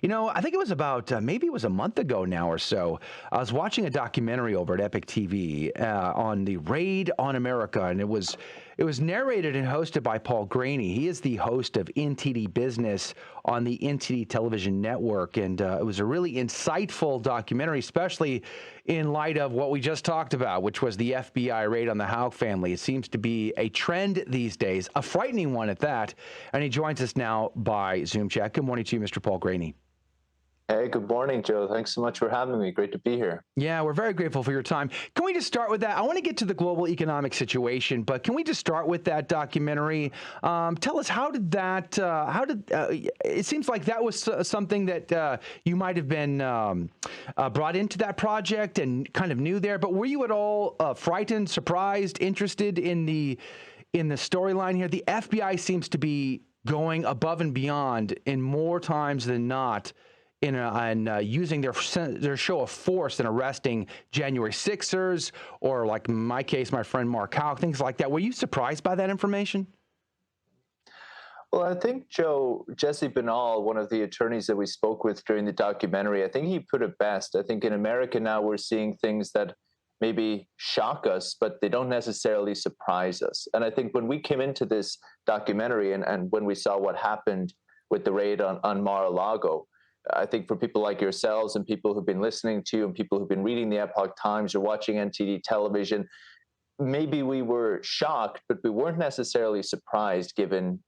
I think it was about maybe it was a month ago now or so. I was watching a documentary over at Epic TV on the raid on America, and it was narrated and hosted by Paul Greaney. He is the host of NTD Business on the NTD Television Network, and it was a really insightful documentary, especially in light of what we just talked about, which was the FBI raid on the Howe family. It seems to be a trend these days, a frightening one at that. And he joins us now by Zoom chat. Good morning to you, Mr. Paul Greaney. Hey, good morning, Joe. Thanks so much for having me. Great to be here. Yeah, we're very grateful for your time. Can we just start with that? I want to get to the global economic situation, but can we just start with that documentary? Tell us, it seems like that was something that you might have been brought into that project and kind of new there, but were you at all frightened, surprised, interested in the storyline here? The FBI seems to be going above and beyond in more times than not in using their show of force in arresting January 6ers, or like in my case, my friend MarALago, things like that. Were you surprised by that information? Well, I think, Joe, Jesse Banal, one of the attorneys that we spoke with during the documentary, I think he put it best. I think in America now we're seeing things that maybe shock us, but they don't necessarily surprise us. And I think when we came into this documentary and when we saw what happened with the raid on MarALago, I think for people like yourselves and people who've been listening to you and people who've been reading the Epoch Times or watching NTD television, maybe we were shocked, but we weren't necessarily surprised given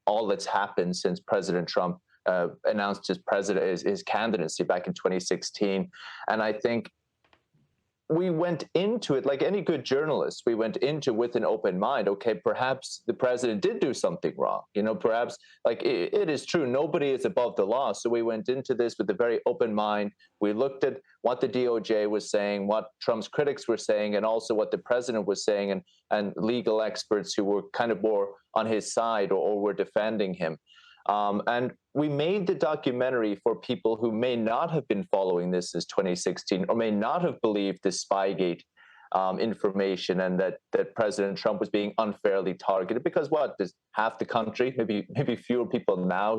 all that's happened since President Trump announced his candidacy back in 2016. And I think we went into it like any good journalist. We went into with an open mind. Okay, perhaps the president did do something wrong. Perhaps like it is true. Nobody is above the law. So we went into this with a very open mind. We looked at what the DOJ was saying, what Trump's critics were saying, and also what the president was saying, and legal experts who were kind of more on his side or were defending him. And we made the documentary for people who may not have been following this since 2016 or may not have believed the Spygate information and that President Trump was being unfairly targeted, because there's half the country, maybe fewer people now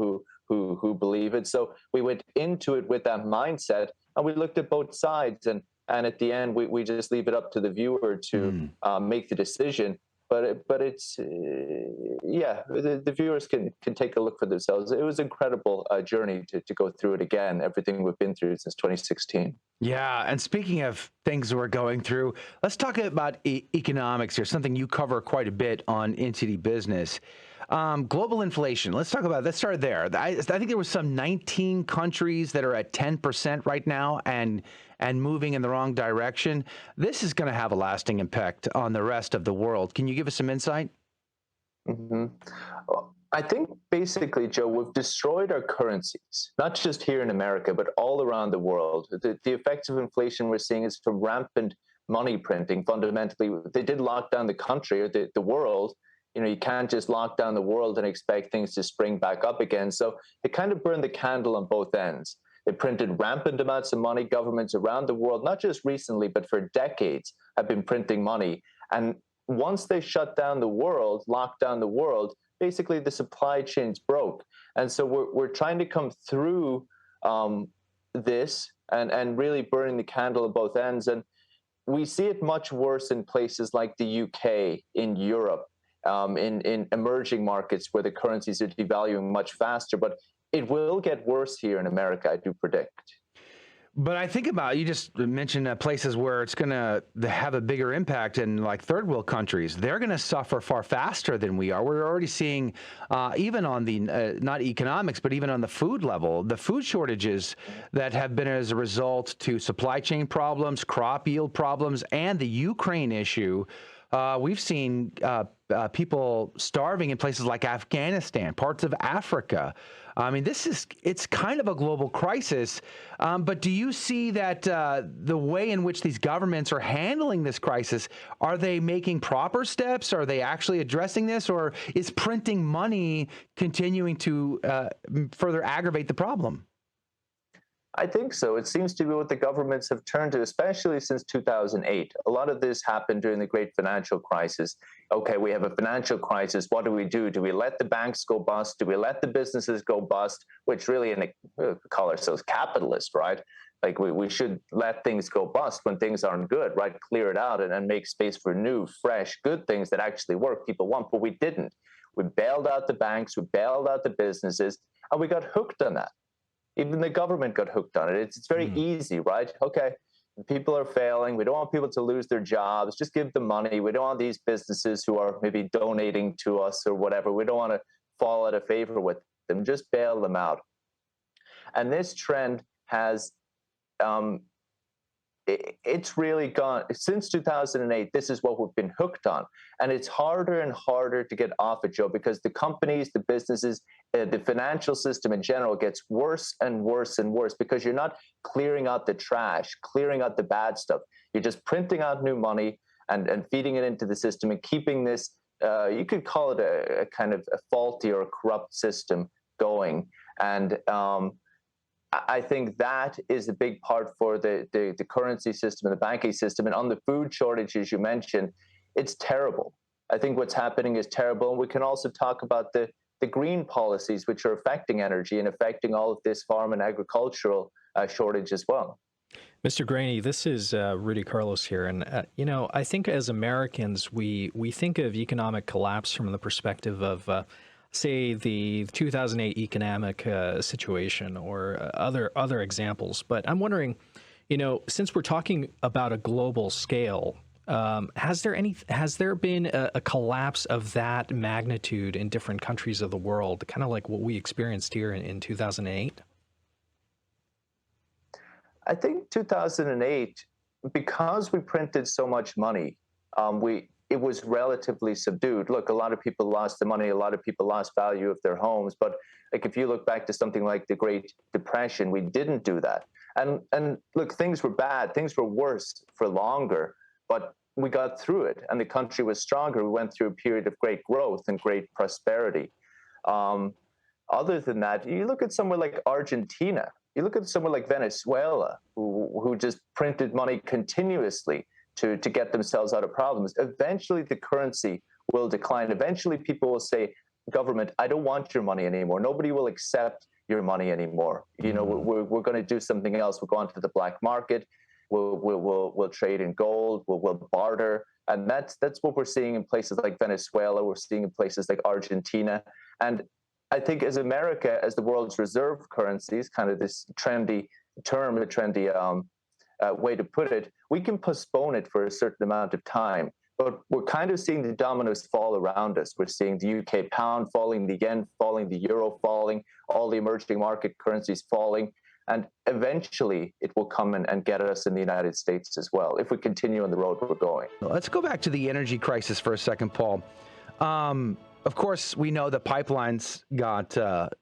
who believe it. So we went into it with that mindset, and we looked at both sides, and at the end we just leave it up to the viewer to make the decision. But it's the viewers can take a look for themselves. It was an incredible journey to go through it again, everything we've been through since 2016. Yeah, and speaking of things we're going through, let's talk about economics here, something you cover quite a bit on NTD Business. Global inflation. Let's start there. I think there was some 19 countries that are at 10% right now and moving in the wrong direction. This is going to have a lasting impact on the rest of the world. Can you give us some insight? Mm-hmm. Well, I think basically, Joe, we've destroyed our currencies, not just here in America, but all around the world. The effects of inflation we're seeing is from rampant money printing. Fundamentally, they did lock down the country or the world. You can't just lock down the world and expect things to spring back up again. So it kind of burned the candle on both ends. It printed rampant amounts of money. Governments around the world, not just recently, but for decades, have been printing money. And once they shut down the world, locked down the world, basically the supply chains broke. And so we're trying to come through this and really burning the candle at both ends. And we see it much worse in places like the UK, in Europe, in emerging markets where the currencies are devaluing much faster. But it will get worse here in America, I do predict. But I think you just mentioned places where it's going to have a bigger impact in like third world countries. They're going to suffer far faster than we are. We're already seeing, even on the, not economics, but even on the food level, the food shortages that have been as a result to supply chain problems, crop yield problems, and the Ukraine issue. We've seen people starving in places like Afghanistan, parts of Africa. I mean, it's kind of a global crisis. But do you see that the way in which these governments are handling this crisis, are they making proper steps? Are they actually addressing this? Or is printing money continuing to further aggravate the problem? I think so. It seems to be what the governments have turned to, especially since 2008. A lot of this happened during the great financial crisis. Okay, we have a financial crisis. What do? Do we let the banks go bust? Do we let the businesses go bust? Which really, we call ourselves capitalist, right? Like we should let things go bust when things aren't good, right? Clear it out and make space for new, fresh, good things that actually work, people want, but we didn't. We bailed out the banks, we bailed out the businesses, and we got hooked on that. Even the government got hooked on it. It's very easy, right? Okay, people are failing. We don't want people to lose their jobs. Just give them money. We don't want these businesses who are maybe donating to us or whatever. We don't want to fall out of favor with them. Just bail them out. And this trend has, it's really gone since 2008. This is what we've been hooked on, and it's harder and harder to get off it, Joe, because the companies, the businesses, the financial system in general gets worse and worse and worse because you're not clearing out the trash, clearing out the bad stuff. You're just printing out new money and feeding it into the system and keeping this, you could call it a kind of a faulty or a corrupt system going. And I think that is a big part for the currency system and the banking system. And on the food shortages you mentioned, it's terrible. I think what's happening is terrible. And we can also talk about the green policies, which are affecting energy and affecting all of this farm and agricultural shortage as well. Mr. Greaney, this is Rudy Carlos here. And, I think as Americans, we think of economic collapse from the perspective of, say, the 2008 economic situation or other examples. But I'm wondering, since we're talking about a global scale, has there been a collapse of that magnitude in different countries of the world, kind of like what we experienced here in 2008? I think 2008, because we printed so much money, it was relatively subdued. Look, a lot of people lost the money, a lot of people lost value of their homes. But like if you look back to something like the Great Depression, we didn't do that. And look, things were bad, things were worse for longer, but we got through it and the country was stronger. We went through a period of great growth and great prosperity. Other than that, you look at somewhere like Argentina, you look at somewhere like Venezuela, who just printed money continuously to get themselves out of problems. Eventually, the currency will decline. Eventually, people will say, government, I don't want your money anymore. Nobody will accept your money anymore. We're going to do something else. We'll go onto the black market. We'll trade in gold. We'll barter. And that's what we're seeing in places like Venezuela. We're seeing in places like Argentina. And I think as America, as the world's reserve currency, is kind of this trendy term, a trendy way to put it, we can postpone it for a certain amount of time. But we're kind of seeing the dominoes fall around us. We're seeing the UK pound falling, the yen falling, the euro falling, all the emerging market currencies falling. And eventually it will come and get us in the United States as well, if we continue on the road we're going. Let's go back to the energy crisis for a second, Paul. Of course, we know the pipelines got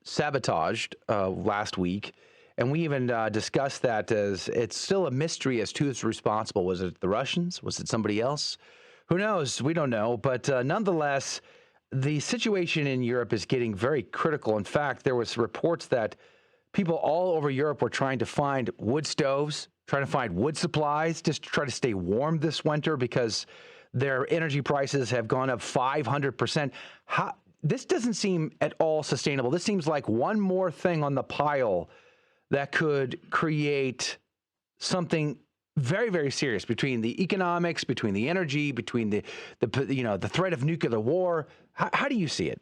sabotaged last week. And we even discussed that as it's still a mystery as to who's responsible. Was it the Russians? Was it somebody else? Who knows? We don't know. But nonetheless, the situation in Europe is getting very critical. In fact, there was reports that people all over Europe were trying to find wood stoves, trying to find wood supplies, just to try to stay warm this winter because their energy prices have gone up 500%. This doesn't seem at all sustainable. This seems like one more thing on the pile that could create something very, very serious between the economics, between the energy, between the threat of nuclear war. How do you see it?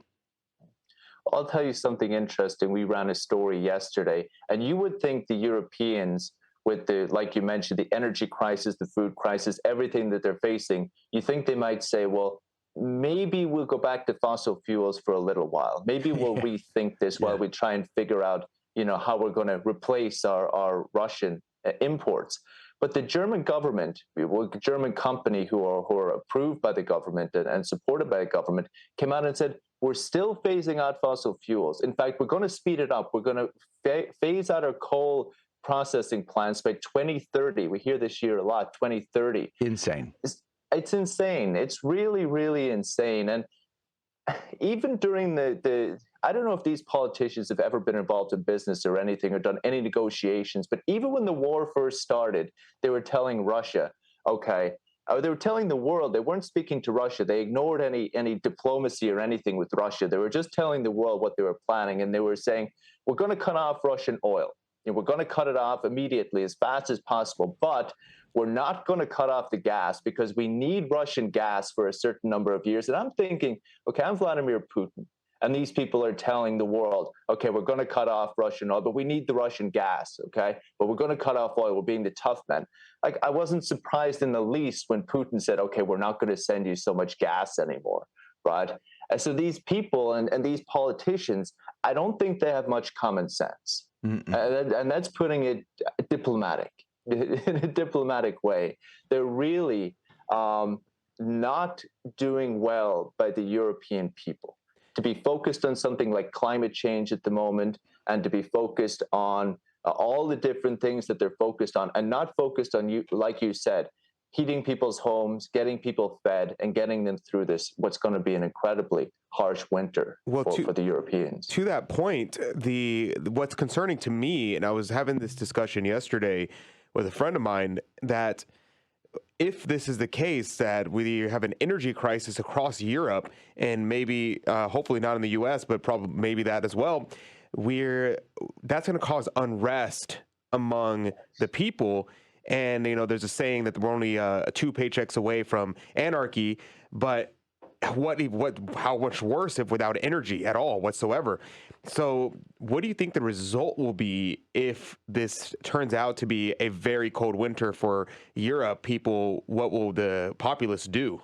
I'll tell you something interesting. We ran a story yesterday, and you would think the Europeans, with like you mentioned, the energy crisis, the food crisis, everything that they're facing, you think they might say, well, maybe we'll go back to fossil fuels for a little while. Maybe we'll rethink this while we try and figure out how we're going to replace our Russian imports. But the German government, German company who are approved by the government and supported by the government, came out and said, we're still phasing out fossil fuels. In fact, we're going to speed it up. We're going to phase out our coal processing plants by 2030. We hear this year a lot, 2030. Insane. It's insane. It's really, really insane. And even during I don't know if these politicians have ever been involved in business or anything or done any negotiations, but even when the war first started, they were telling Russia, okay, they were telling the world, they weren't speaking to Russia. They ignored any diplomacy or anything with Russia. They were just telling the world what they were planning. And they were saying, we're going to cut off Russian oil. We're going to cut it off immediately as fast as possible. But we're not going to cut off the gas because we need Russian gas for a certain number of years. And I'm thinking, okay, I'm Vladimir Putin. And these people are telling the world, okay, we're going to cut off Russian oil, but we need the Russian gas, okay? But we're going to cut off oil. We're being the tough men. Like, I wasn't surprised in the least when Putin said, okay, we're not going to send you so much gas anymore, right? And so these people and these politicians, I don't think they have much common sense. And that's putting it diplomatic, in a diplomatic way. They're really not doing well by the European people. To be focused on something like climate change at the moment, and to be focused on all the different things that they're focused on, and not focused on, you, like you said, heating people's homes, getting people fed, and getting them through this, what's going to be an incredibly harsh winter for the Europeans. To that point, what's concerning to me, and I was having this discussion yesterday with a friend of mine, that if this is the case, that we have an energy crisis across Europe, and maybe, hopefully not in the U.S., but probably maybe that as well, that's going to cause unrest among the people. And, there's a saying that we're only 2 paychecks away from anarchy, but how much worse if without energy at all whatsoever. So what do you think the result will be if this turns out to be a very cold winter for Europe? What will the populace do?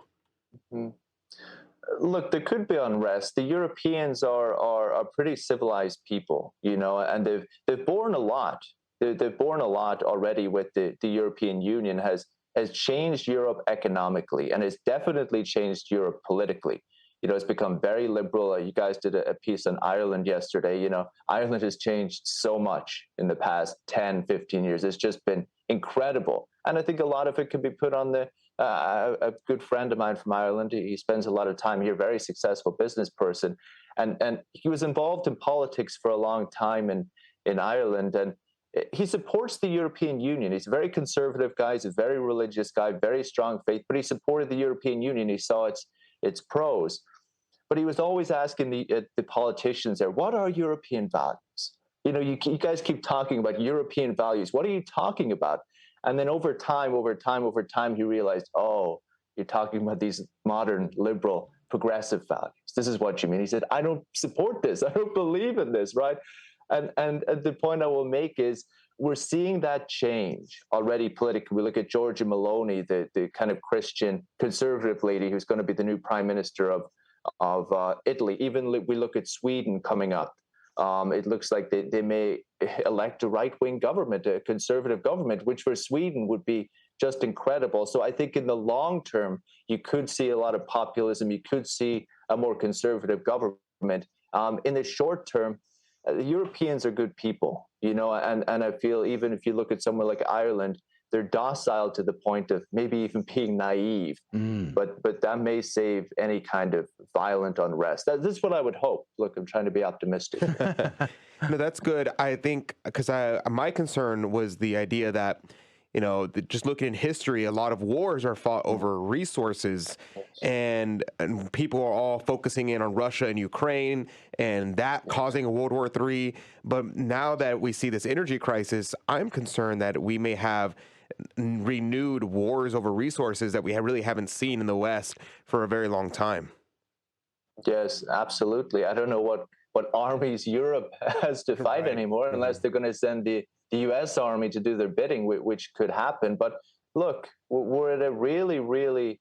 Look, there could be unrest. The Europeans are pretty civilized people, and they've borne a lot. They've borne a lot already with the European Union has changed Europe economically, and has definitely changed Europe politically. It's become very liberal. You guys did a piece on Ireland yesterday. Ireland has changed so much in the past 10, 15 years. It's just been incredible. And I think a lot of it can be put on a good friend of mine from Ireland. He spends a lot of time here, very successful business person. And he was involved in politics for a long time in Ireland. And he supports the European Union. He's a very conservative guy. He's a very religious guy, very strong faith, but he supported the European Union. He saw its pros. But he was always asking the politicians there, what are European values? You guys keep talking about European values. What are you talking about? And then over time, he realized, oh, you're talking about these modern, liberal, progressive values. This is what you mean. He said, I don't support this. I don't believe in this, right? And the point I will make is we're seeing that change already politically. We look at Giorgia Meloni, the kind of Christian conservative lady who's going to be the new prime minister of Italy. Even we look at Sweden coming up. It looks like they may elect a right-wing government, a conservative government, which for Sweden would be just incredible. So I think in the long term, you could see a lot of populism. You could see a more conservative government. In the short term, the Europeans are good people, and I feel even if you look at somewhere like Ireland, they're docile to the point of maybe even being naive, but that may save any kind of violent unrest. This is what I would hope. Look, I'm trying to be optimistic. No, that's good. I think because my concern was the idea that, just looking in history, a lot of wars are fought over resources, and people are all focusing in on Russia and Ukraine, and that causing a World War III. But now that we see this energy crisis, I'm concerned that we may have renewed wars over resources that we really haven't seen in the West for a very long time. Yes, absolutely. I don't know what armies Europe has to fight anymore, unless they're going to send the U.S. Army to do their bidding, which could happen. But look, we're at a really, really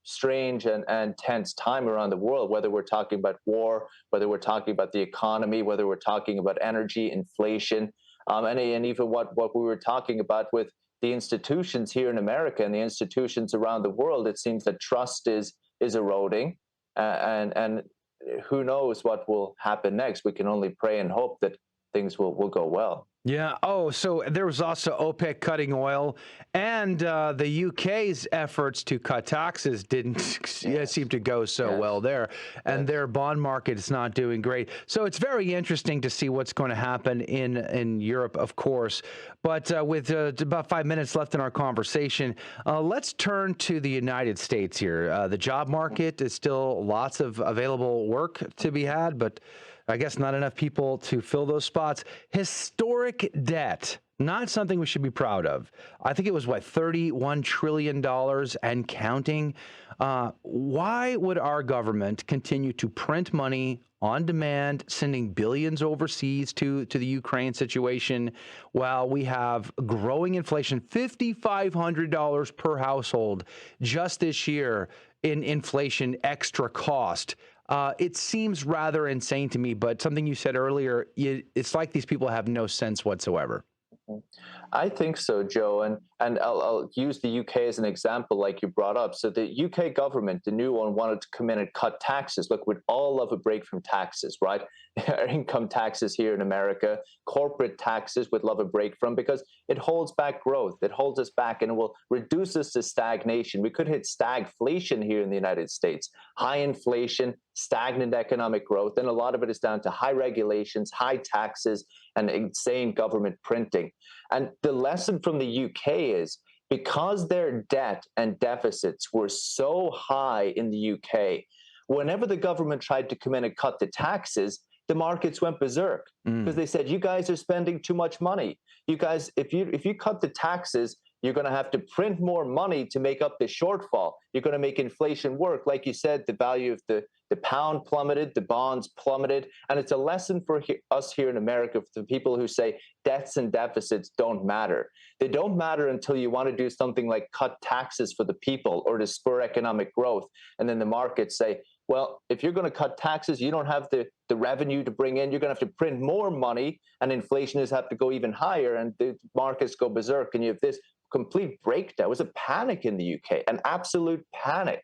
strange and tense time around the world, whether we're talking about war, whether we're talking about the economy, whether we're talking about energy, inflation, and even what we were talking about with the institutions here in America and the institutions around the world. It seems that trust is eroding, and who knows what will happen next. We can only pray and hope that things will go well. Yeah. Oh, so there was also OPEC cutting oil, and the UK's efforts to cut taxes didn't seem to go so well there, and their bond market is not doing great. So it's very interesting to see what's going to happen in Europe, of course. But with about 5 minutes left in our conversation, let's turn to the United States here. The job market is still lots of available work to be had, but I guess not enough people to fill those spots. Historic debt, not something we should be proud of. I think it was, $31 trillion and counting. Why would our government continue to print money on demand, sending billions overseas to the Ukraine situation, while we have growing inflation, $5,500 per household just this year in inflation extra cost? It seems rather insane to me, but something you said earlier, it's like these people have no sense whatsoever. I think so, Joe, and I'll use the UK as an example, like you brought up. So the UK government, the new one, wanted to come in and cut taxes. Look, we'd all love a break from taxes, right? Our income taxes here in America, corporate taxes, would love a break from, because it holds back growth. It holds us back, and it will reduce us to stagnation. We could hit stagflation here in the United States. High inflation, stagnant economic growth, and a lot of it is down to high regulations, high taxes, and insane government printing. And the lesson from the UK is, because their debt and deficits were so high in the UK, whenever the government tried to come in and cut the taxes, the markets went berserk, because they said, you guys are spending too much money. You guys, if you cut the taxes, you're going to have to print more money to make up the shortfall. You're going to make inflation work. Like you said, the value of the pound plummeted, the bonds plummeted. And it's a lesson for us here in America, for the people who say debts and deficits don't matter. They don't matter until you want to do something like cut taxes for the people or to spur economic growth. And then the markets say, well, if you're going to cut taxes, you don't have the revenue to bring in. You're going to have to print more money, and inflation is have to go even higher, and the markets go berserk. And you have this complete breakdown. It was a panic in the UK, an absolute panic.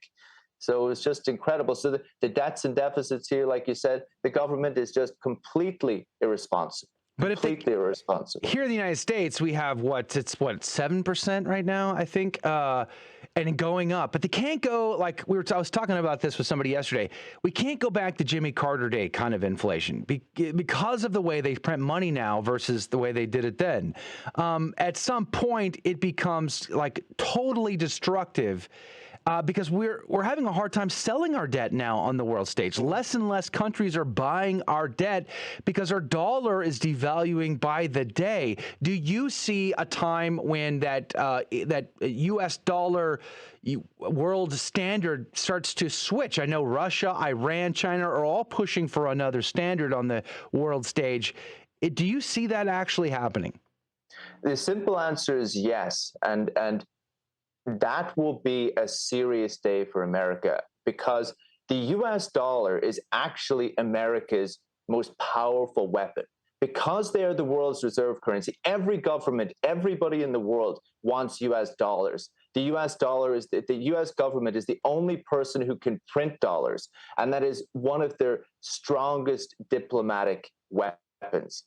So it was just incredible. So the debts and deficits here, like you said, the government is just completely irresponsible. But if completely irresponsible. Here in the United States, we have it's 7% right now, I think, and going up. But they can't go like I was talking about this with somebody yesterday. We can't go back to Jimmy Carter day kind of inflation because of the way they print money now versus the way they did it then. At some point, it becomes like totally destructive. Because we're having a hard time selling our debt now on the world stage. Less and less countries are buying our debt because our dollar is devaluing by the day. Do you see a time when that U.S. dollar world standard starts to switch? I know Russia, Iran, China are all pushing for another standard on the world stage. Do you see that actually happening? The simple answer is yes, and that will be a serious day for America, because the US dollar is actually America's most powerful weapon. Because they are the world's reserve currency, every government, everybody in the world wants US dollars. The US government is the only person who can print dollars, and that is one of their strongest diplomatic weapons.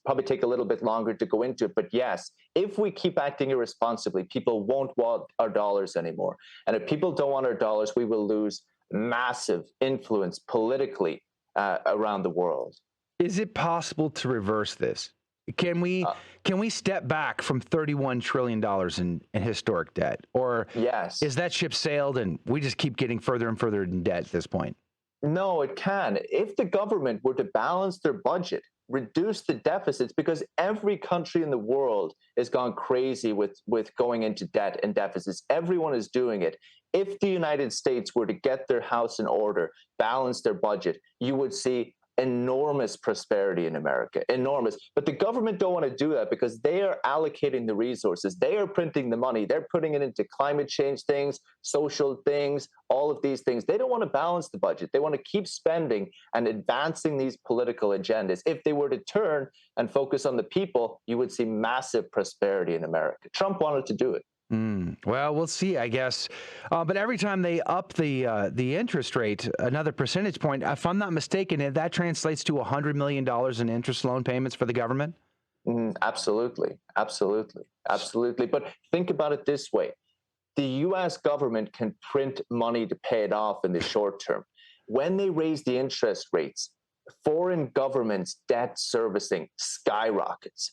Probably take a little bit longer to go into it, but yes, if we keep acting irresponsibly, people won't want our dollars anymore. And if people don't want our dollars, we will lose massive influence politically around the world. Is it possible to reverse this? Can we step back from $31 trillion in historic debt? Or yes, is that ship sailed and we just keep getting further and further in debt at this point? No, it can. If the government were to balance their budget, reduce the deficits, because every country in the world has gone crazy with going into debt and deficits. Everyone is doing it. If the United States were to get their house in order, balance their budget, you would see enormous prosperity in America, enormous. But the government don't want to do that because they are allocating the resources. They are printing the money. They're putting it into climate change things, social things, all of these things. They don't want to balance the budget. They want to keep spending and advancing these political agendas. If they were to turn and focus on the people, you would see massive prosperity in America. Trump wanted to do it. Well, we'll see, I guess. But every time they up the interest rate, another percentage point, if I'm not mistaken, that translates to $100 million in interest loan payments for the government? Absolutely, absolutely, absolutely. But think about it this way. The US government can print money to pay it off in the short term. When they raise the interest rates, foreign governments' debt servicing skyrockets.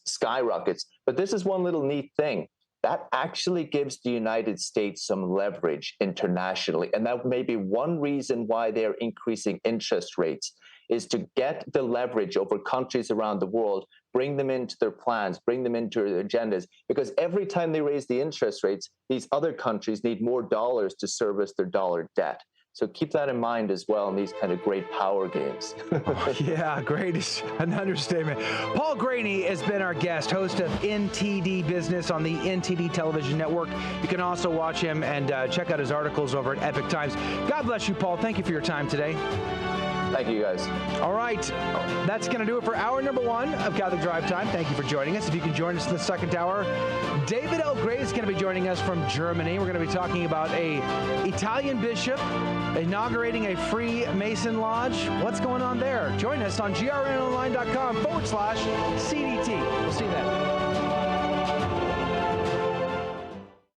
But this is one little neat thing. That actually gives the United States some leverage internationally. And that may be one reason why they're increasing interest rates, is to get the leverage over countries around the world, bring them into their plans, bring them into their agendas. Because every time they raise the interest rates, these other countries need more dollars to service their dollar debt. So keep that in mind as well in these kind of great power games. Yeah, great is an understatement. Paul Greaney has been our guest, host of NTD Business on the NTD Television Network. You can also watch him and check out his articles over at Epic Times. God bless you, Paul. Thank you for your time today. Thank you, guys. All right. That's going to do it for hour number 1 of Catholic Drive Time. Thank you for joining us. If you can join us in the second hour, David L. Gray is going to be joining us from Germany. We're going to be talking about a Italian bishop inaugurating a Freemason lodge. What's going on there? Join us on grnonline.com/CDT. We'll see you then.